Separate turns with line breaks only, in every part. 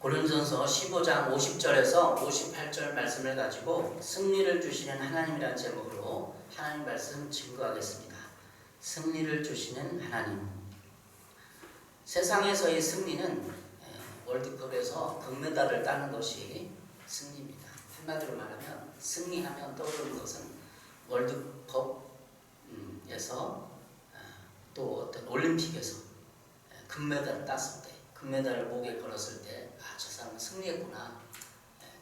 고린도전서 15장 50절에서 58절 말씀을 가지고 승리를 주시는 하나님이라는 제목으로 하나님 말씀 증거하겠습니다. 승리를 주시는 하나님. 세상에서의 승리는 월드컵에서 금메달을 따는 것이 승리입니다. 한마디로 말하면 승리하면 떠오르는 것은 월드컵에서 또 어떤 올림픽에서 금메달을 땄을 때, 금메달을 목에 걸었을 때 저 사람은 승리했구나.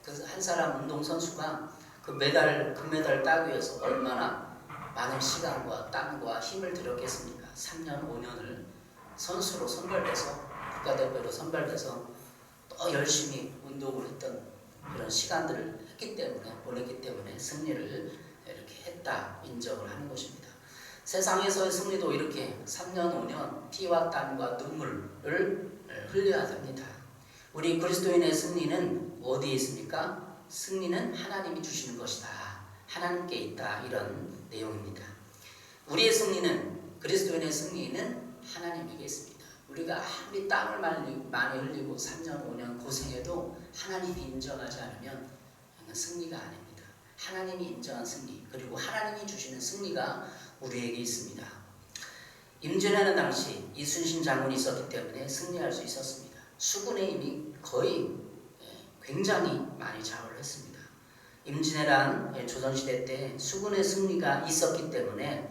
그래서 한 사람 운동선수가 금메달을 따기 위해서 얼마나 많은 시간과 땀과 힘을 들였겠습니까? 3년, 5년을 선수로 선발돼서 국가대표로 선발돼서 또 열심히 운동을 했던 그런 시간들을 보냈기 때문에 승리를 이렇게 했다 인정을 하는 것입니다. 세상에서의 승리도 이렇게 3년, 5년 피와 땀과 눈물을 흘려야 됩니다. 우리 그리스도인의 승리는 어디에 있습니까? 승리는 하나님이 주시는 것이다. 하나님께 있다. 이런 내용입니다. 우리의 승리는, 그리스도인의 승리는 하나님에게 있습니다. 우리가 아무리 땀을 많이 흘리고 3년, 5년 고생해도 하나님이 인정하지 않으면 승리가 아닙니다. 하나님이 인정한 승리, 그리고 하나님이 주시는 승리가 우리에게 있습니다. 임진왜란 당시 이순신 장군이 있었기 때문에 승리할 수 있었습니다. 수군의 힘이 거의 굉장히 많이 좌우를 했습니다. 임진왜란 조선시대 때 수군의 승리가 있었기 때문에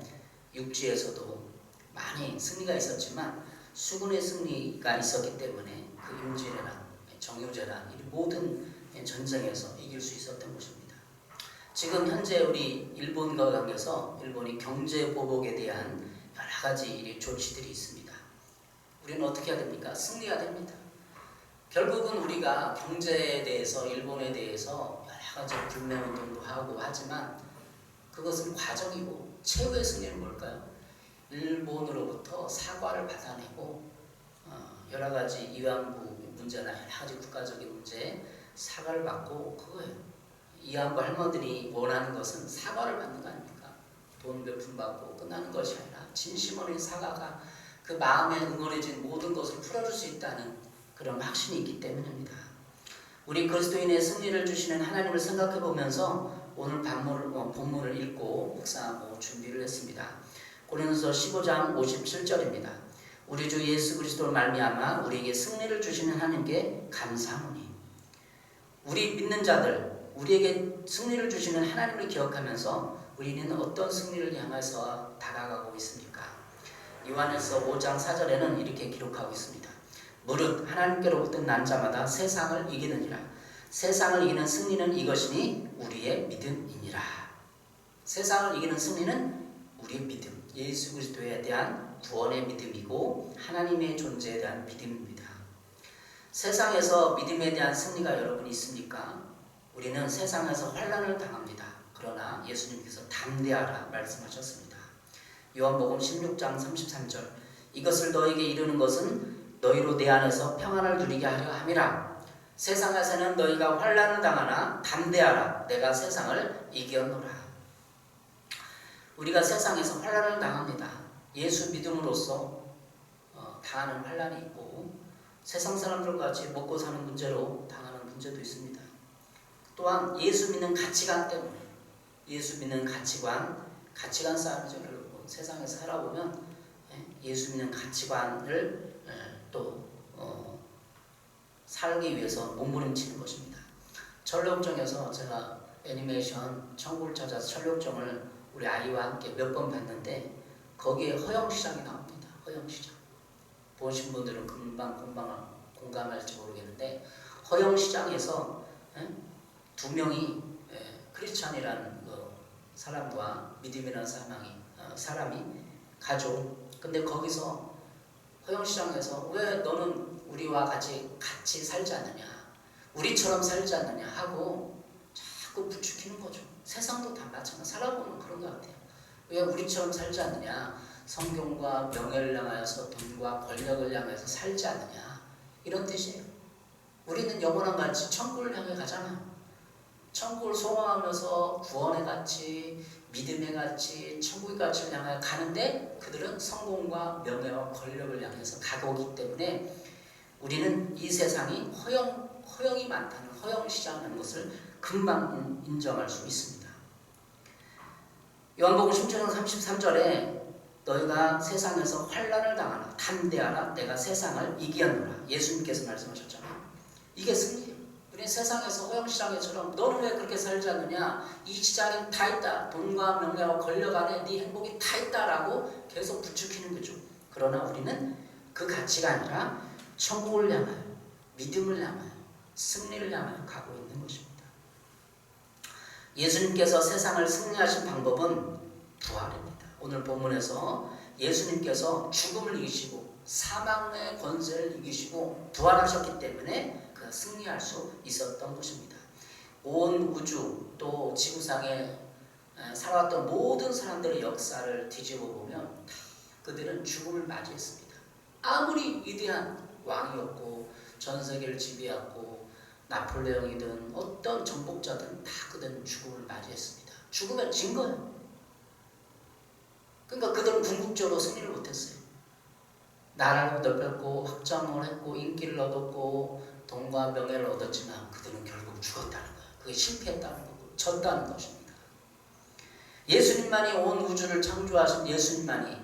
육지에서도 많이 승리가 있었지만 수군의 승리가 있었기 때문에 그 임진왜란, 정유재란 이 모든 전쟁에서 이길 수 있었던 것입니다. 지금 현재 우리 일본과 관계에서 일본이 경제 보복에 대한 여러 가지 조치들이 있습니다. 우리는 어떻게 해야 됩니까? 승리해야 됩니다. 결국은 우리가 경제에 대해서, 일본에 대해서 여러 가지 불매운동도 하고 하지만 그것은 과정이고 최후의 승리는 뭘까요? 일본으로부터 사과를 받아내고 여러 가지 위안부 문제나 여러 가지 국가적인 문제에 사과를 받고 그거예요. 위안부 할머니들이 원하는 것은 사과를 받는 거 아닙니까? 돈 몇 푼 받고 끝나는 것이 아니라 진심 어린 사과가 그 마음에 응어해진 모든 것을 풀어줄 수 있다는 그런 확신이 있기 때문입니다. 우리 그리스도인의 승리를 주시는 하나님을 생각해 보면서 오늘 본문을 읽고 묵상하고 준비를 했습니다. 고린도서 15장 57절입니다. 우리 주 예수 그리스도로 말미암아 우리에게 승리를 주시는 하나님께 감사하노니. 우리 믿는 자들, 우리에게 승리를 주시는 하나님을 기억하면서 우리는 어떤 승리를 향해서 다가가고 있습니까? 요한일서 5장 4절에는 이렇게 기록하고 있습니다. 무릇 하나님께로부터 난 자마다 세상을 이기느니라. 세상을 이기는 승리는 이것이니 우리의 믿음이니라. 세상을 이기는 승리는 우리의 믿음, 예수 그리스도에 대한 구원의 믿음이고 하나님의 존재에 대한 믿음입니다. 세상에서 믿음에 대한 승리가 여러분 있습니까? 우리는 세상에서 환난을 당합니다. 그러나 예수님께서 담대하라 말씀하셨습니다. 요한복음 16장 33절 이것을 너에게 이르는 것은 너희로 내 안에서 평안을 누리게 하려 함이라. 세상에서는 너희가 환난을 당하나 담대하라. 내가 세상을 이겼노라. 우리가 세상에서 환난을 당합니다. 예수 믿음으로써 당하는 환난이 있고 세상 사람들과 같이 먹고 사는 문제로 당하는 문제도 있습니다. 또한 예수 믿는 가치관 때문에 예수 믿는 가치관 싸움이죠. 결국 세상에서 살아보면 예수 믿는 가치관을 또 살기 위해서 몸부림치는 것입니다. 철력정에서 제가 애니메이션 천국을 찾아서 철력정을 우리 아이와 함께 몇 번 봤는데 거기에 허영시장이 나옵니다. 허영시장. 보신 분들은 금방 공감할지 모르겠는데 허영시장에서 두 명이 크리스찬이라는 사람과 믿음이라는 사람이 가죠. 근데 거기서 허영시장에서 왜 너는 우리와 같이 살지 않느냐, 우리처럼 살지 않느냐 하고 자꾸 부추기는 거죠. 세상도 다 마찬가지. 살아보면 그런 것 같아요. 왜 우리처럼 살지 않느냐, 성경과 명예를 향하여서 돈과 권력을 향해서 살지 않느냐 이런 뜻이에요. 우리는 영원한 가치 천국을 향해 가잖아요. 천국을 소망하면서 구원의 가치, 믿음의 가치, 천국의 가치를 향해 가는데 그들은 성공과 명예와 권력을 향해서 가고 있기 때문에 우리는 이 세상이 허영이 많다는 허영시장이라는 것을 금방 인정할 수 있습니다. 요한복음 10장 33절에 너희가 세상에서 환난을 당하나 담대하라 내가 세상을 이기었노라 예수님께서 말씀하셨잖아요. 이게 승리예요. 우리 세상에서 허영시장에처럼 너는 왜 그렇게 살지 않느냐, 이 시장엔 다 있다, 돈과 명예와 권력 안에 네 행복이 다 있다라고 계속 부추기는 거죠. 그러나 우리는 그 가치가 아니라 천국을 향하여, 믿음을 향하여, 승리를 향하여 가고 있는 것입니다. 예수님께서 세상을 승리하신 방법은 부활입니다. 오늘 본문에서 예수님께서 죽음을 이기시고 사망의 권세를 이기시고 부활하셨기 때문에 그 승리할 수 있었던 것입니다. 온 우주 또 지구상에 살아왔던 모든 사람들의 역사를 뒤집어 보면 그들은 죽음을 맞이했습니다. 아무리 위대한 왕이었고 전 세계를 지배했고 나폴레옹이든 어떤 정복자든 다 그들은 죽음을 맞이했습니다. 죽음에 진 거예요. 그러니까 그들은 궁극적으로 승리를 못했어요. 나라를 넓혔고 확장을 했고 인기를 얻었고 돈과 명예를 얻었지만 그들은 결국 죽었다는 거예요. 그게 실패했다는 거고 졌다는 것입니다. 예수님만이 온 우주를 창조하신 예수님만이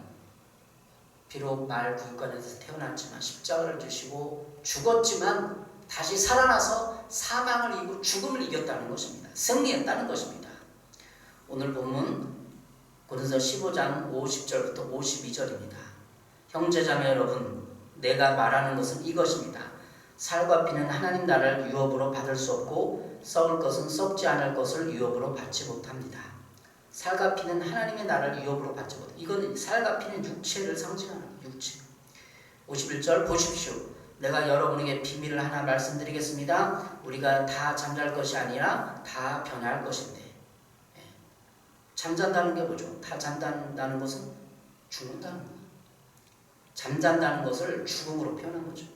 비록 말 구육간에서 태어났지만 십자가를 지시고 죽었지만 다시 살아나서 사망을 이기고 죽음을 이겼다는 것입니다. 승리했다는 것입니다. 오늘 본문 고린도서 15장 50절부터 52절입니다. 형제자매 여러분, 내가 말하는 것은 이것입니다. 살과 피는 하나님 나라를 유업으로 받을 수 없고 썩을 것은 썩지 않을 것을 유업으로 받지 못합니다. 살과 피는 하나님의 나라를 유업으로 받지 못합니다. 이건 살과 피는 육체를 상징하는 육체. 51절 보십시오. 내가 여러분에게 비밀을 하나 말씀드리겠습니다. 우리가 다 잠잘 것이 아니라 다 변할 것인데. 잠잔다는 게 뭐죠? 다 잔다는 것은 죽는다는 거예요. 잠잔다는 것을 죽음으로 표현한 거죠.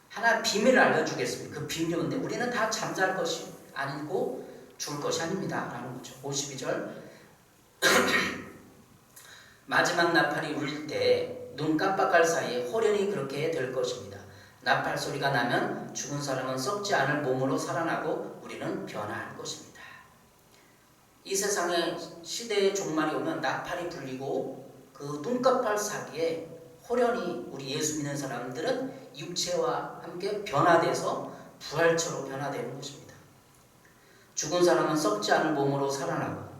하나 비밀을 알려주겠습니다. 그 비밀이 뭔데? 우리는 다 잠잘 것이 아니고 죽을 것이 아닙니다. 라는 거죠. 52절 마지막 나팔이 울릴 때 눈 깜빡할 사이에 호련히 그렇게 될 것입니다. 나팔 소리가 나면 죽은 사람은 썩지 않을 몸으로 살아나고 우리는 변화할 것입니다. 이 세상에 시대의 종말이 오면 나팔이 불리고 그 눈깜빡 사이에 호련히 우리 예수 믿는 사람들은 육체와 함께 변화돼서 부활체로 변화되는 것입니다. 죽은 사람은 썩지 않을 몸으로 살아나고,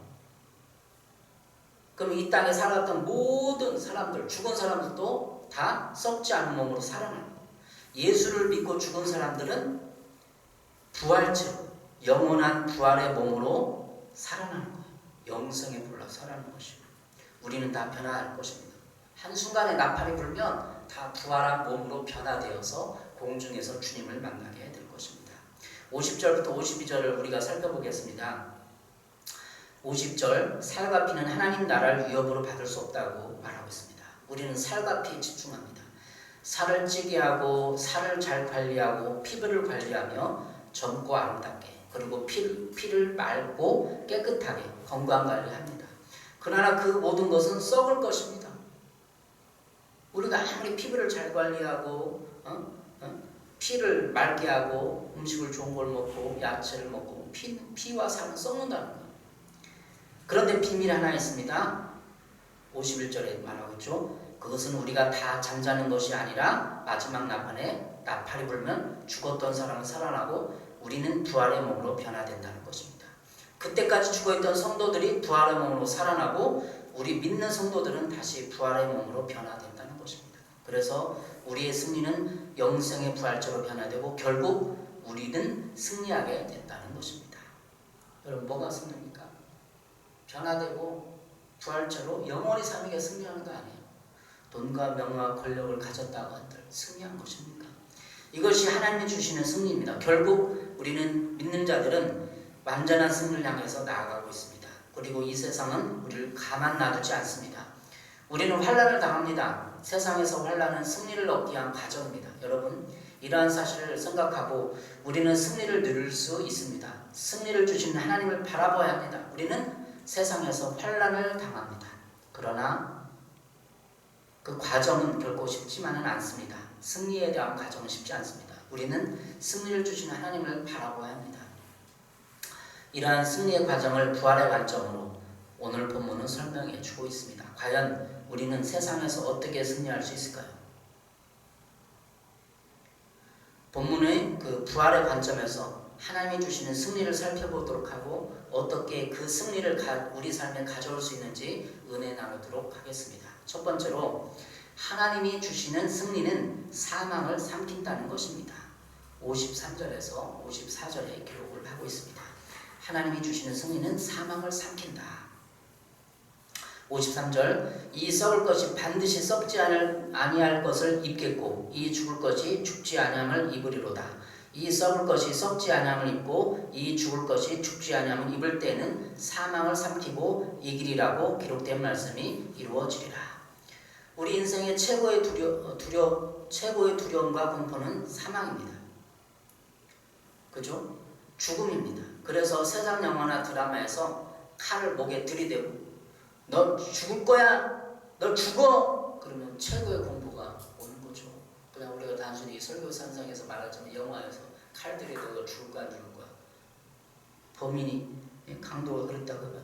그럼 이 땅에 살았던 모든 사람들, 죽은 사람들도 다 썩지 않은 몸으로 살아나고, 예수를 믿고 죽은 사람들은 부활체로 영원한 부활의 몸으로 살아나는 거예요. 영생에 불러 살아나는 것이고, 우리는 다 변화할 것입니다. 한순간에 나팔이 불면 다 부활한 몸으로 변화되어서 공중에서 주님을 만나게 될 것입니다. 50절부터 52절을 우리가 살펴보겠습니다. 50절 살과 피는 하나님 나라를 위협으로 받을 수 없다고 말하고 있습니다. 우리는 살과 피에 집중합니다. 살을 찌게 하고 살을 잘 관리하고 피부를 관리하며 젊고 아름답게, 그리고 피를 맑고 깨끗하게 건강 관리합니다. 그러나 그 모든 것은 썩을 것입니다. 우리가 아무리 피부를 잘 관리하고 피를 맑게 하고 음식을 좋은 걸 먹고 야채를 먹고 피와 살은 썩는다는 거예요. 그런데 비밀 하나 있습니다. 51절에 말하고 있죠. 그것은 우리가 다 잠자는 것이 아니라 마지막 나팔이 불면 죽었던 사람은 살아나고 우리는 부활의 몸으로 변화된다는 것입니다. 그때까지 죽어있던 성도들이 부활의 몸으로 살아나고 우리 믿는 성도들은 다시 부활의 몸으로 변화된다는 것입니다. 그래서 우리의 승리는 영생의 부활체로 변화되고 결국 우리는 승리하게 된다는 것입니다. 여러분, 뭐가 승리입니까? 변화되고 부활체로 영원히 사는 게 승리하는 거 아니에요. 돈과 명예와 권력을 가졌다고 한들 승리한 것입니까? 이것이 하나님이 주시는 승리입니다. 결국 우리는 믿는 자들은 완전한 승리를 향해서 나아가고 있습니다. 그리고 이 세상은 우리를 가만 놔두지 않습니다. 우리는 환난을 당합니다. 세상에서 환난은 승리를 얻기 위한 과정입니다. 여러분, 이러한 사실을 생각하고 우리는 승리를 누릴 수 있습니다. 승리를 주신 하나님을 바라봐야 합니다. 우리는 세상에서 환난을 당합니다. 그러나 그 과정은 결코 쉽지만은 않습니다. 승리에 대한 과정은 쉽지 않습니다. 우리는 승리를 주시는 하나님을 바라보아야 합니다. 이러한 승리의 과정을 부활의 관점으로 오늘 본문은 설명해 주고 있습니다. 과연 우리는 세상에서 어떻게 승리할 수 있을까요? 본문의 그 부활의 관점에서 하나님이 주시는 승리를 살펴보도록 하고 어떻게 그 승리를 우리 삶에 가져올 수 있는지 은혜 나누도록 하겠습니다. 첫 번째로 하나님이 주시는 승리는 사망을 삼킨다는 것입니다. 53절에서 54절에 기록을 하고 있습니다. 하나님이 주시는 승리는 사망을 삼킨다. 53절 이 썩을 것이 반드시 썩지 아니할 것을 입겠고 이 죽을 것이 죽지 아니함을 입으리로다. 이 썩을 것이 썩지 아니함을 입고 이 죽을 것이 죽지 아니함을 입을 때는 사망을 삼키고 이기리라고 기록된 말씀이 이루어지리라. 우리 인생의 최고의 두려움과 공포는 사망입니다. 그죠? 죽음입니다. 그래서 세상 영화나 드라마에서 칼을 목에 들이대고 너 죽을 거야, 너 죽어, 그러면 최고의 공포가 오는 거죠. 그냥 우리가 단순히 설교산상에서 말하자면 영화에서 칼 들이대고 너 죽을 거야, 죽을 거야. 범인이 강도가 그랬다고 해요.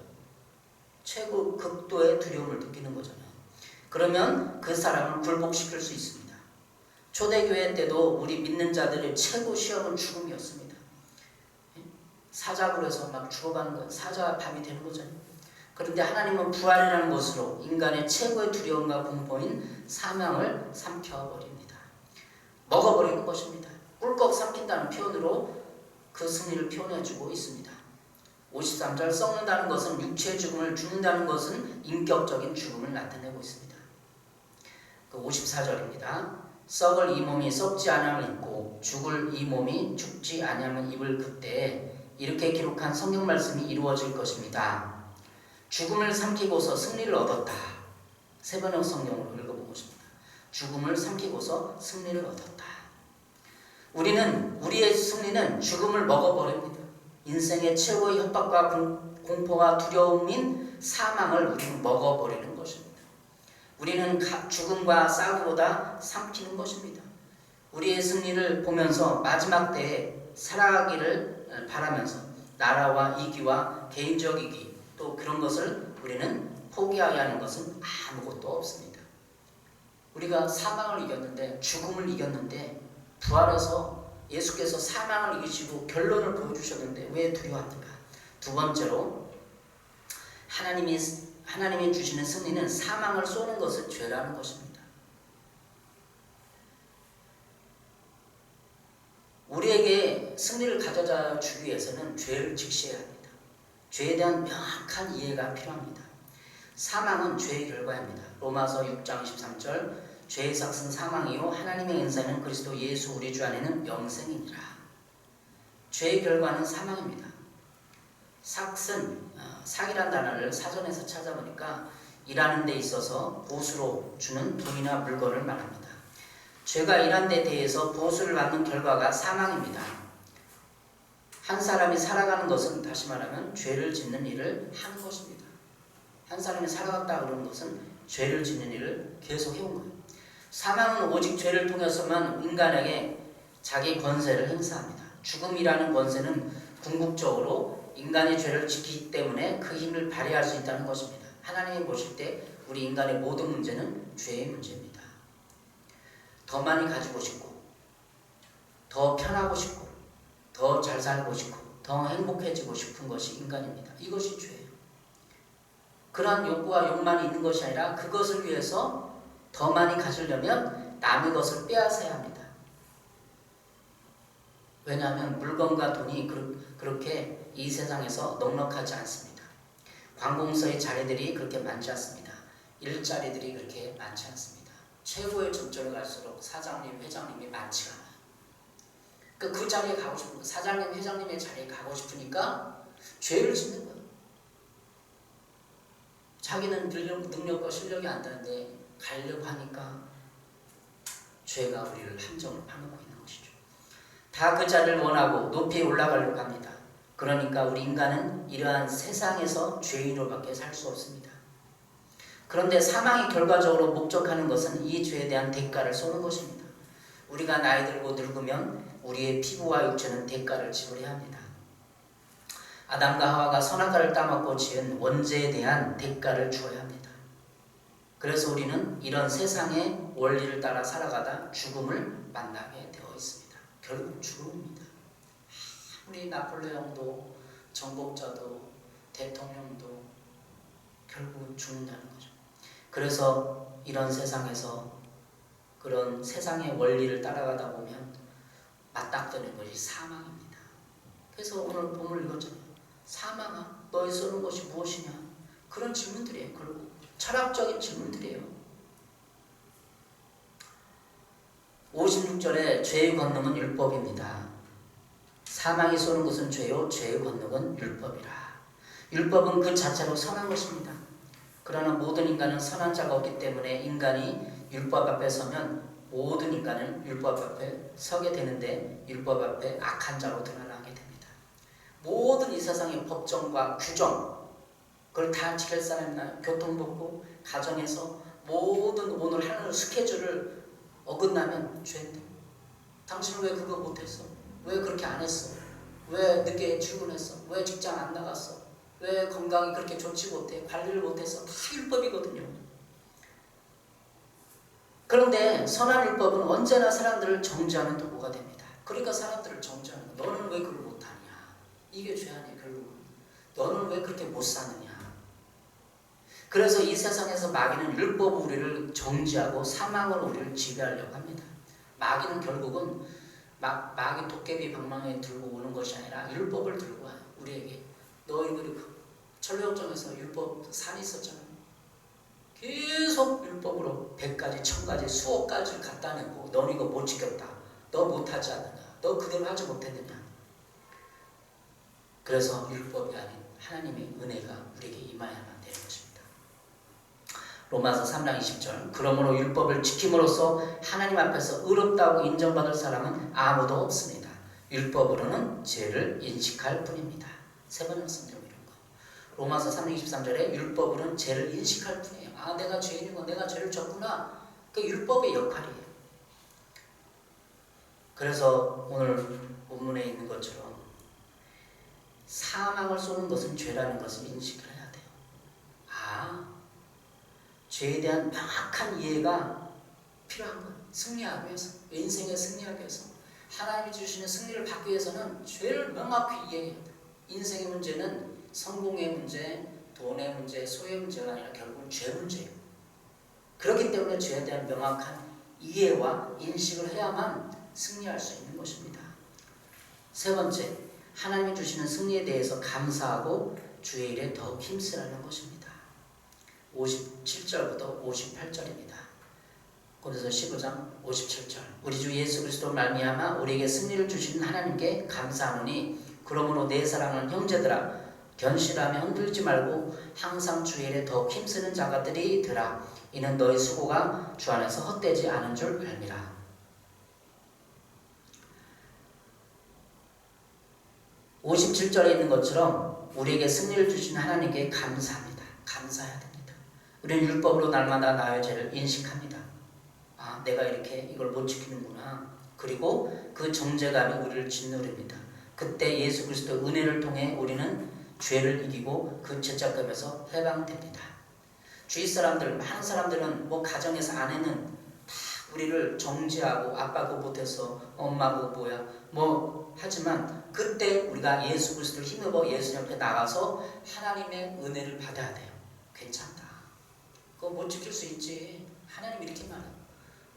최고 극도의 두려움을 느끼는 거잖아요. 그러면 그 사람을 굴복시킬 수 있습니다. 초대교회 때도 우리 믿는 자들의 최고 시험은 죽음이었습니다. 사자굴에서 막 죽어가는 건 사자와 밤이 되는 거잖아요. 그런데 하나님은 부활이라는 것으로 인간의 최고의 두려움과 공포인 사망을 삼켜버립니다. 먹어버리는 것입니다. 꿀꺽 삼킨다는 표현으로 그 승리를 표현해주고 있습니다. 53절 썩는다는 것은 육체의 죽음을, 죽는다는 것은 인격적인 죽음을 나타내고 있습니다. 그 54절입니다. 썩을 이 몸이 썩지 아니함을 입고 죽을 이 몸이 죽지 아니함을 입을 그때에 이렇게 기록한 성경 말씀이 이루어질 것입니다. 죽음을 삼키고서 승리를 얻었다. 세번역 성경으로 읽어보고 싶습니다. 죽음을 삼키고서 승리를 얻었다. 우리의 승리는 죽음을 먹어버립니다. 인생의 최고의 협박과 공포와 두려움인 사망을 우리는 먹어버리는 것입니다. 우리는 죽음과 싸우기보다 삼키는 것입니다. 우리의 승리를 보면서 마지막 때에 살아가기를 바라면서 나라와 이기와 개인적 이기 또 그런 것을 우리는 포기해야 하는 것은 아무것도 없습니다. 우리가 사망을 이겼는데, 죽음을 이겼는데, 부활해서 예수께서 사망을 이기시고 결론을 보여주셨는데 왜 두려워합니까? 두 번째로 하나님이 주시는 승리는 사망을 쏘는 것을 죄라는 것입니다. 우리에게 승리를 가져다 주기 위해서는 죄를 직시해야 합니다. 죄에 대한 명확한 이해가 필요합니다. 사망은 죄의 결과입니다. 로마서 6장 23절 죄의 삭은 사망이요 하나님의 은사는 그리스도 예수 우리 주 안에는 영생이니라. 죄의 결과는 사망입니다. 삭은 삭이란 단어를 사전에서 찾아보니까 일하는 데 있어서 보수로 주는 돈이나 물건을 말합니다. 죄가 일한 데 대해서 보수를 받는 결과가 사망입니다. 한 사람이 살아가는 것은 다시 말하면 죄를 짓는 일을 하는 것입니다. 한 사람이 살아갔다 그러는 것은 죄를 짓는 일을 계속 해온 거예요. 사망은 오직 죄를 통해서만 인간에게 자기 권세를 행사합니다. 죽음이라는 권세는 궁극적으로 인간의 죄를 지키기 때문에 그 힘을 발휘할 수 있다는 것입니다. 하나님이 보실 때 우리 인간의 모든 문제는 죄의 문제입니다. 더 많이 가지고 싶고 더 편하고 싶고 더 잘 살고 싶고 더 행복해지고 싶은 것이 인간입니다. 이것이 죄예요. 그러한 욕구와 욕망이 있는 것이 아니라 그것을 위해서 더 많이 가지려면 남의 것을 빼앗아야 합니다. 왜냐하면 물건과 돈이 그렇게 이 세상에서 넉넉하지 않습니다. 관공서의 자리들이 그렇게 많지 않습니다. 일자리들이 그렇게 많지 않습니다. 최고의 점점에 갈수록 사장님, 회장님이 많지가 않아요. 그 자리에 가고 싶은 거예요. 사장님, 회장님의 자리에 가고 싶으니까 죄를 짓는 거예요. 자기는 능력과 실력이 안 되는데 가려고 하니까 죄가 우리를 함정을 파놓고 있는 것이죠. 다 그 자리를 원하고 높이 올라가려고 합니다. 그러니까 우리 인간은 이러한 세상에서 죄인으로밖에 살 수 없습니다. 그런데 사망이 결과적으로 목적하는 것은 이 죄에 대한 대가를 쏘는 것입니다. 우리가 나이 들고 늙으면 우리의 피부와 육체는 대가를 지불해야 합니다. 아담과 하와가 선악과를 따먹고 지은 원죄에 대한 대가를 주어야 합니다. 그래서 우리는 이런 세상의 원리를 따라 살아가다 죽음을 만나게 되어 있습니다. 결국 죽음입니다. 우리 나폴레옹도 정복자도 대통령도 결국은 죽는다는 거죠. 그래서 이런 세상에서 그런 세상의 원리를 따라가다 보면 맞닥뜨리는 것이 사망입니다. 그래서 오늘 본문을 읽었잖아요. 사망아, 너의 쏘는 것이 무엇이냐? 그런 질문들이에요. 결국 철학적인 질문들이에요. 56절에 죄의 권능은 율법입니다. 사망이 쏘는 것은 죄요, 죄의 권능은 율법이라. 율법은 그 자체로 선한 것입니다. 그러나 모든 인간은 선한 자가 없기 때문에 인간이 율법 앞에 서면 모든 인간은 율법 앞에 서게 되는데 율법 앞에 악한 자로 드러나게 됩니다. 모든 이 세상의 법정과 규정, 그걸 다 지킬 사람 있나요? 교통법고, 가정에서 모든 오늘 하는 스케줄을 어긋나면 죄인데, 당신은 왜 그거 못했어? 왜 그렇게 안 했어? 왜 늦게 출근했어? 왜 직장 안 나갔어? 왜 건강이 그렇게 좋지 못해? 관리를 못해서 다 율법이거든요. 그런데 선한 율법은 언제나 사람들을 정죄하는 도구가 됩니다. 그러니까 사람들을 정죄하는 거야. 너는 왜 그걸 못하냐? 이게 죄 아니야 결국은. 너는 왜 그렇게 못 사느냐? 그래서 이 세상에서 마귀는 율법 우리를 정죄하고 사망으로 우리를 지배하려고 합니다. 마귀는 결국은 마귀 도깨비 방망이에 들고 오는 것이 아니라 율법을 들고 와요. 우리에게. 너희들이 철로역정에서 율법 산이 있었잖아요. 계속 율법으로 100가지, 1000가지, 수억 가지를 갖다 내고 너는 이거 못 지켰다. 너 못하지 않느냐. 너 그대로 하지 못했느냐. 그래서 율법이 아닌 하나님의 은혜가 우리에게 임하야만 되는 것입니다. 로마서 3장 20절 그러므로 율법을 지킴으로써 하나님 앞에서 의롭다고 인정받을 사람은 아무도 없습니다. 율법으로는 죄를 인식할 뿐입니다. 세 번 말씀드리고 이런 거. 로마서 3장 23절에 율법으로는 죄를 인식할 뿐이에요. 아, 내가 죄인이고 내가 죄를 졌구나. 그 율법의 역할이에요. 그래서 오늘 본문에 있는 것처럼 사망을 쏘는 것은 죄라는 것을 인식을 해야 돼요. 아, 죄에 대한 명확한 이해가 필요한 거예요. 승리하기 위해서, 인생에 승리하기 위해서, 하나님이 주시는 승리를 받기 위해서는 죄를 명확히 이해해야 돼요. 인생의 문제는 성공의 문제, 돈의 문제, 소유의 문제가 아니라 결국은 죄 문제예요. 그렇기 때문에 죄에 대한 명확한 이해와 인식을 해야만 승리할 수 있는 것입니다. 세 번째, 하나님이 주시는 승리에 대해서 감사하고 주의 일에 더욱 힘쓰라는 것입니다. 57절부터 58절입니다. 고린도서 15장 57절 우리 주 예수 그리스도 말미암아 우리에게 승리를 주시는 하나님께 감사하노니 그러므로 내 사랑하는 형제들아 견실하며 흔들지 말고 항상 주의 일에 더욱 힘쓰는 자가들이 되라. 이는 너희 수고가 주 안에서 헛되지 않은 줄 알미라. (57절에) 있는 것처럼 우리에게 승리를 주신 하나님께 감사합니다. 감사해야 됩니다. 우리는 율법으로 날마다 나의 죄를 인식합니다. 아, 내가 이렇게 이걸 못 지키는구나. 그리고 그 정죄감이 우리를 짓누릅니다. 그때 예수 그리스도의 은혜를 통해 우리는 죄를 이기고 그 죄책감에서 해방됩니다. 주위 사람들, 많은 사람들은 뭐 가정에서 아내는 다 우리를 정죄하고 아빠 그거 못해서 엄마 그거 뭐야 뭐 하지만 그때 우리가 예수 그리스도를 힘입어 예수 옆에 나가서 하나님의 은혜를 받아야 돼요. 괜찮다. 그거 못 지킬 수 있지. 하나님 이렇게 말해.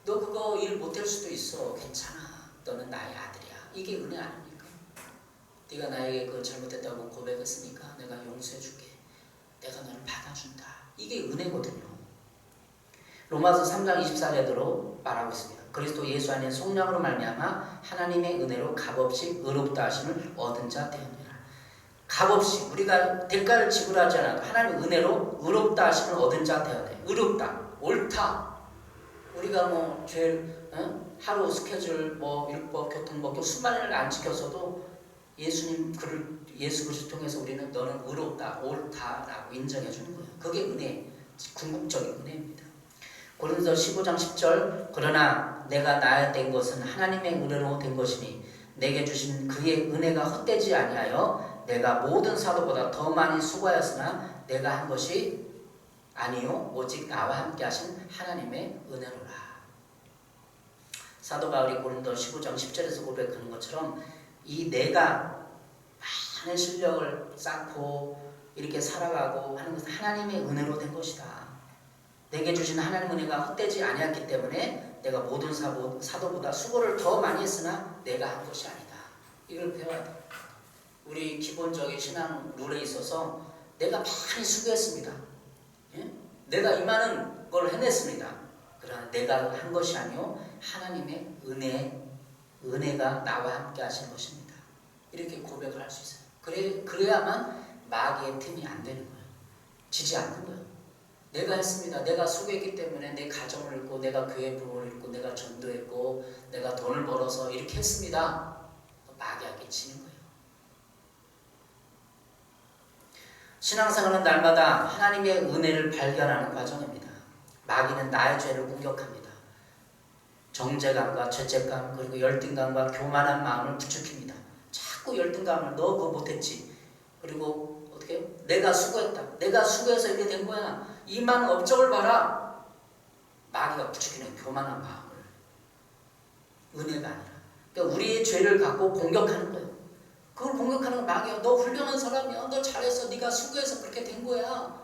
너 그거 일 못할 수도 있어. 괜찮아. 너는 나의 아들이야. 이게 은혜 아닙니까? 네가 나에게 그 잘못했다고 고백했으니까 내가 용서해줄게. 내가 너를 받아준다. 이게 은혜거든요. 로마서 3장 24절로 말하고 있습니다. 그리스도 예수 안에 속량으로 말미암아 하나님의 은혜로 값없이 의롭다 하심을 얻은 자 되었느니라. 값없이 우리가 대가를 지불하지 않아도 하나님의 은혜로 의롭다 하심을 얻은 자 되었네. 의롭다, 옳다. 우리가 뭐 죄, 하루 스케줄, 뭐 율법, 교통법, 수많은 일 안 지켜서도 예수 그리스도 통해서 우리는 너는 의롭다, 옳다라고 인정해 주는 거예요. 그게 은혜, 궁극적인 은혜입니다. 고린도서 15장 10절 그러나 내가 나된 것은 하나님의 은혜로 된 것이니 내게 주신 그의 은혜가 헛되지 아니하여 내가 모든 사도보다 더 많이 수고하였으나 내가 한 것이 아니요 오직 나와 함께 하신 하나님의 은혜로라. 사도 바울이 고린도 15장 10절에서 고백하는 것처럼 이 내가 많은 실력을 쌓고 이렇게 살아가고 하는 것은 하나님의 은혜로 된 것이다. 내게 주신 하나님의 은혜가 헛되지 아니었기 때문에 내가 모든 사도보다 수고를 더 많이 했으나 내가 한 것이 아니다. 이걸 배워야 돼. 우리 기본적인 신앙 룰에 있어서 내가 많이 수고했습니다. 예? 내가 이 많은 걸 해냈습니다. 그러나 내가 한 것이 아니요 하나님의 은혜가 나와 함께 하신 것입니다. 이렇게 고백을 할 수 있어요. 그래야만 마귀의 틈이 안 되는 거예요. 지지 않는 거예요. 내가 했습니다. 내가 수고했기 때문에 내 가정을 잃고 내가 교회 부모를 잃고 내가 전도했고 내가 돈을 벌어서 이렇게 했습니다. 마귀에게 지는 거예요. 신앙생활은 날마다 하나님의 은혜를 발견하는 과정입니다. 마귀는 나의 죄를 공격합니다. 정죄감과 죄책감 그리고 열등감과 교만한 마음을 부추깁니다. 자꾸 열등감을 너 그거 못했지. 그리고 어떻게 해요? 내가 수고했다. 내가 수고해서 이렇게 된 거야. 이 많은 업적을 봐라. 마귀가 부추기는 교만한 마음을. 은혜가 아니라. 그러니까 우리의 죄를 갖고 공격하는 거예요. 그걸 공격하는 건 마귀야. 너 훌륭한 사람이야. 너 잘했어. 네가 수고해서 그렇게 된 거야.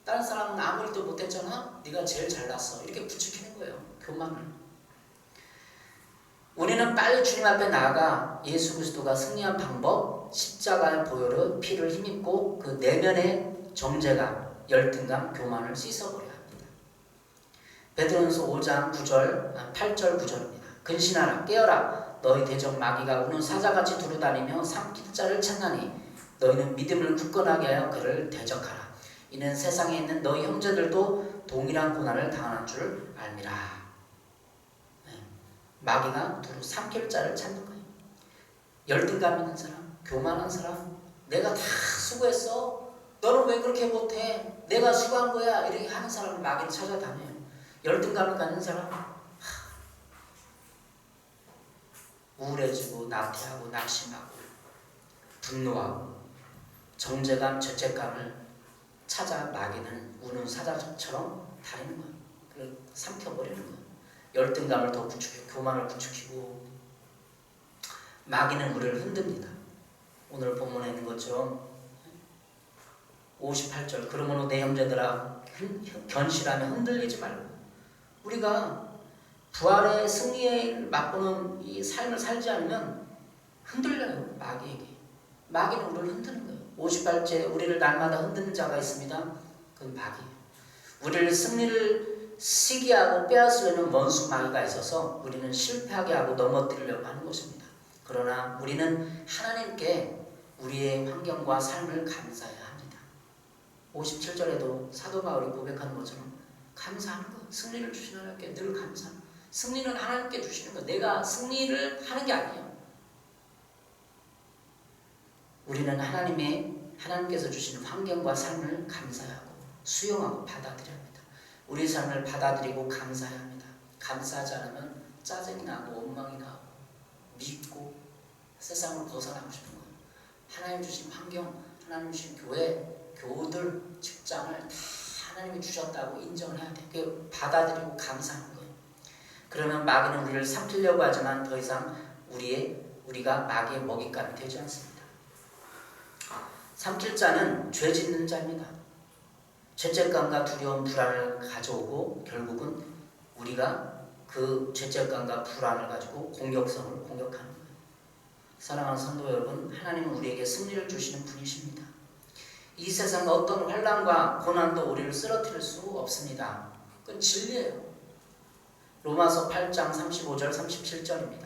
다른 사람은 아무 일도 못했잖아. 네가 제일 잘났어. 이렇게 부추기는 거예요. 교만을. 우리는 빨리 주님 앞에 나아가 예수 그리스도가 승리한 방법, 십자가의 보혈의 피를 힘입고 그 내면의 정죄감, 열등감, 교만을 씻어버려야 합니다. 베드로전서 5장 9절, 8절 9절입니다. 근신하라 깨어라 너희 대적 마귀가 우는 사자같이 두루다니며 삼킬 자를 찾나니 너희는 믿음을 굳건하게 하여 그를 대적하라. 이는 세상에 있는 너희 형제들도 동일한 고난을 당하는 줄 알미라. 마귀가 두루 삼킬 자를 찾는 거예요. 열등감 있는 사람, 교만한 사람, 내가 다 수고했어. 너는 왜 그렇게 못해? 내가 수고한 거야. 이렇게 하는 사람을 마귀를 찾아다녀요. 열등감을 갖는 사람, 우울해지고 나태하고 낙심하고 분노하고 정죄감, 죄책감을 찾아 마귀는 우는 사자처럼 다니는 거예요. 그걸 삼켜버리는 거예요. 열등감을 더 부추기고 교만을 부추기고 마귀는 우리를 흔듭니다. 오늘 본문에 있는 것처럼 58절 그러므로 내 형제들아 견실하며 흔들리지 말고 우리가 부활의 승리를 맛보는 이 삶을 살지 않으면 흔들려요. 마귀에게. 마귀는 우리를 흔드는 거예요. 58절 우리를 날마다 흔드는 자가 있습니다. 그건 마귀예요. 우리를 승리를 시기하고 빼앗으려는 원수 마귀가 있어서 우리는 실패하게 하고 넘어뜨리려고 하는 것입니다. 그러나 우리는 하나님께 우리의 환경과 삶을 감사해야 합니다. 57절에도 사도 바울이 고백하는 것처럼 감사하는 것, 승리를 주시는 하나님께 늘 감사. 승리는 하나님께 주시는 것, 내가 승리를 하는 게 아니에요. 우리는 하나님께서 주시는 환경과 삶을 감사하고 수용하고 받아들여야 합니다. 우리 삶을 받아들이고 감사해야 합니다. 감사하지 않으면 짜증이 나고 원망이 나고 믿고 세상을 벗어나고 싶은 거예요. 하나님 주신 환경, 하나님 주신 교회, 교우들, 직장을 다 하나님이 주셨다고 인정을 해야 돼요. 받아들이고 감사하는 거예요. 그러면 마귀는 우리를 삼키려고 하지만 더 이상 우리가 마귀의 먹잇감이 되지 않습니다. 삼킬 자는 죄 짓는 자입니다. 죄책감과 두려움, 불안을 가져오고 결국은 우리가 그 죄책감과 불안을 가지고 공격성을 공격하는 거예요. 사랑하는 성도 여러분, 하나님은 우리에게 승리를 주시는 분이십니다. 이 세상 어떤 환난과 고난도 우리를 쓰러뜨릴 수 없습니다. 그건 진리예요. 로마서 8장 35절 37절입니다.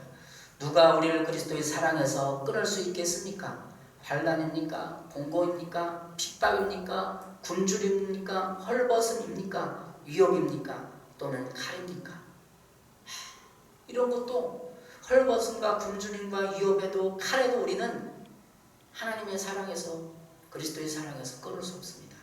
누가 우리를 그리스도의 사랑에서 끊을 수 있겠습니까? 환난입니까? 공고입니까? 핍박입니까? 굶주림입니까? 헐벗음입니까? 위협입니까? 또는 칼입니까? 이런 것도 헐벗음과 굶주림과 위협에도 칼에도 우리는 하나님의 사랑에서 그리스도의 사랑에서 끊을 수 없습니다.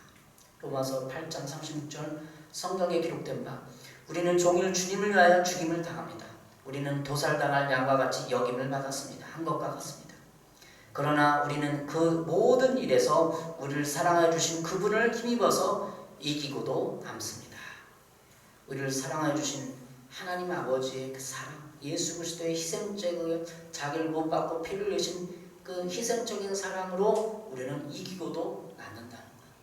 로마서 8장 36절 성경에 기록된 바 우리는 종일 주님을 위하여 죽임을 당합니다. 우리는 도살당할 양과 같이 여김을 받았습니다. 한 것과 같습니다. 그러나 우리는 그 모든 일에서 우리를 사랑하여 주신 그분을 힘입어서 이기고도 남습니다. 우리를 사랑하여 주신 하나님 아버지의 그 사랑, 예수 그리스도의 희생적인 자기를 못 받고 피를 흘리신 그 희생적인 사랑으로 우리는 이기고도 남는다는 거예요.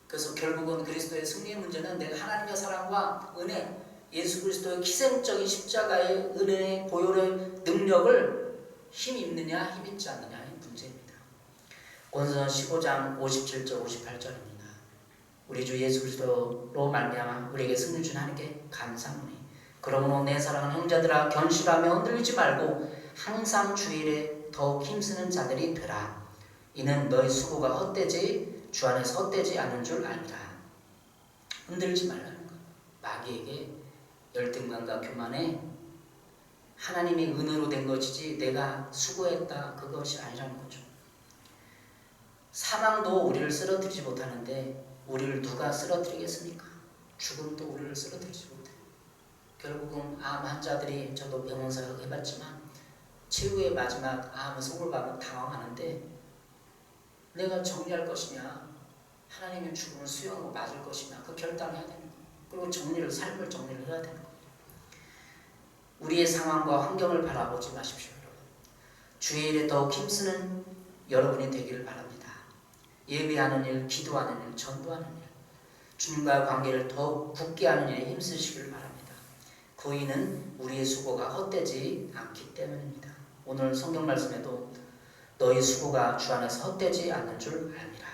그래서 결국은 그리스도의 승리의 문제는 내가 하나님의 사랑과 은혜, 예수 그리스도의 희생적인 십자가의 은혜의 보혈의 능력을 힘입느냐 힘입지 않느냐의 문제입니다. 고린도전서 15장 57절 58절입니다. 우리 주 예수 그리스도로 말미암아 우리에게 승리 준 하나님께 감사하노니 그러므로 내 사랑하는 형제들아 견실하며 흔들리지 말고 항상 주일에 더욱 힘쓰는 자들이 되라. 이는 너희 수고가 헛되지 주 안에서 헛되지 않은 줄 알미라. 흔들지 말라는 것. 마귀에게 열등감과 교만에 하나님의 은혜로 된 것이지 내가 수고했다 그것이 아니라는 거죠. 사망도 우리를 쓰러뜨리지 못하는데 우리를 누가 쓰러뜨리겠습니까? 죽음도 우리를 쓰러뜨리지 못해요. 결국은 암 환자들이, 저도 병원 사역 해봤지만 최후의 마지막 암 속을 가면 당황하는데 내가 정리할 것이냐 하나님의 죽음을 수용하고 맞을 것이냐 그 결단을 해야 되는 거예요. 그리고 삶을 정리를 해야 되는 거예요. 우리의 상황과 환경을 바라보지 마십시오. 여러분. 주의 일에 더욱 힘쓰는 여러분이 되기를 바랍니다. 예배하는 일, 기도하는 일, 전도하는 일, 주님과의 관계를 더욱 굳게 하는 일에 힘쓰시길 바랍니다. 그 이유는 우리의 수고가 헛되지 않기 때문입니다. 오늘 성경 말씀에도 너희 수고가 주 안에서 헛되지 않는 줄 알미라.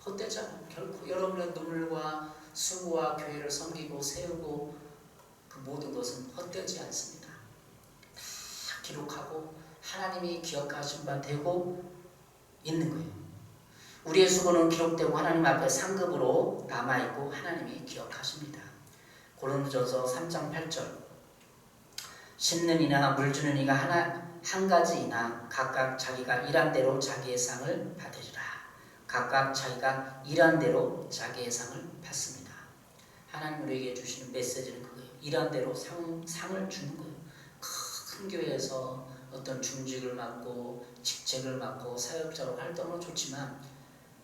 헛되지 않아요. 결코 여러분의 눈물과 수고와 교회를 섬기고 세우고 그 모든 것은 헛되지 않습니다. 다 기록하고 하나님이 기억하신 바 되고 있는 거예요. 우리의 수고는 기록되고 하나님 앞에 상급으로 남아있고 하나님이 기억하십니다. 고린도전서 3장 8절 심는 이나 물 주는 이가 한 가지이나 각각 자기가 일한 대로 자기의 상을 받으리라. 각각 자기가 일한 대로 자기의 상을 받습니다. 하나님 우리에게 주시는 메시지는 그거예요. 일한 대로 상을 주는 거예요. 큰 교회에서 어떤 중직을 맡고 직책을 맡고 사역자로 활동은 좋지만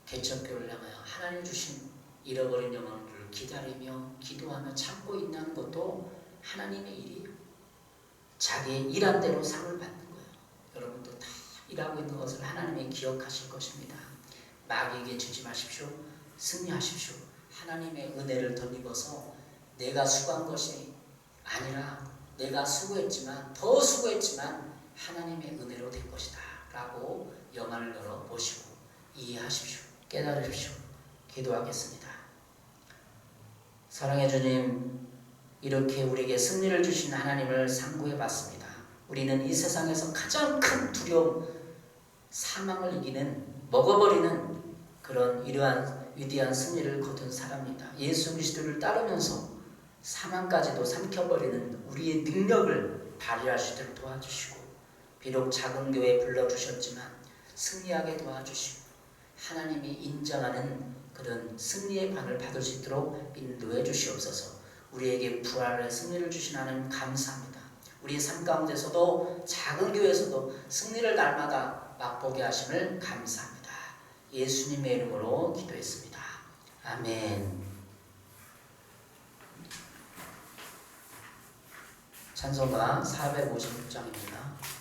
개척교회를 향하여 하나님 주신 잃어버린 영혼을 기다리며 기도하며 참고 있는 것도 하나님의 일이에요. 자기의 일한 대로 상을 받는 거예요. 여러분도 다 일하고 있는 것을 하나님이 기억하실 것입니다. 마귀에게 주지 마십시오. 승리하십시오. 하나님의 은혜를 덧입어서 내가 수고한 것이 아니라 내가 수고했지만 더 수고했지만 하나님의 은혜로 된 것이다 라고 영안을 열어보시고 이해하십시오. 깨달으십시오. 기도하겠습니다. 사랑해 주님, 이렇게 우리에게 승리를 주신 하나님을 상고해 봤습니다. 우리는 이 세상에서 가장 큰 두려움, 사망을 이기는, 먹어버리는 그런 이러한 위대한 승리를 거둔 사람입니다. 예수 그리스도를 따르면서 사망까지도 삼켜버리는 우리의 능력을 발휘할 수 있도록 도와주시고, 비록 작은 교회에 불러주셨지만 승리하게 도와주시고 하나님이 인정하는 그런 승리의 반을 받을 수 있도록 인도해 주시옵소서. 우리에게 부활의 승리를 주신 하나님 감사합니다. 우리의 삶 가운데서도 작은 교회에서도 승리를 날마다 맛보게 하심을 감사합니다. 예수님의 이름으로 기도했습니다. 아멘. 찬송가 456장입니다.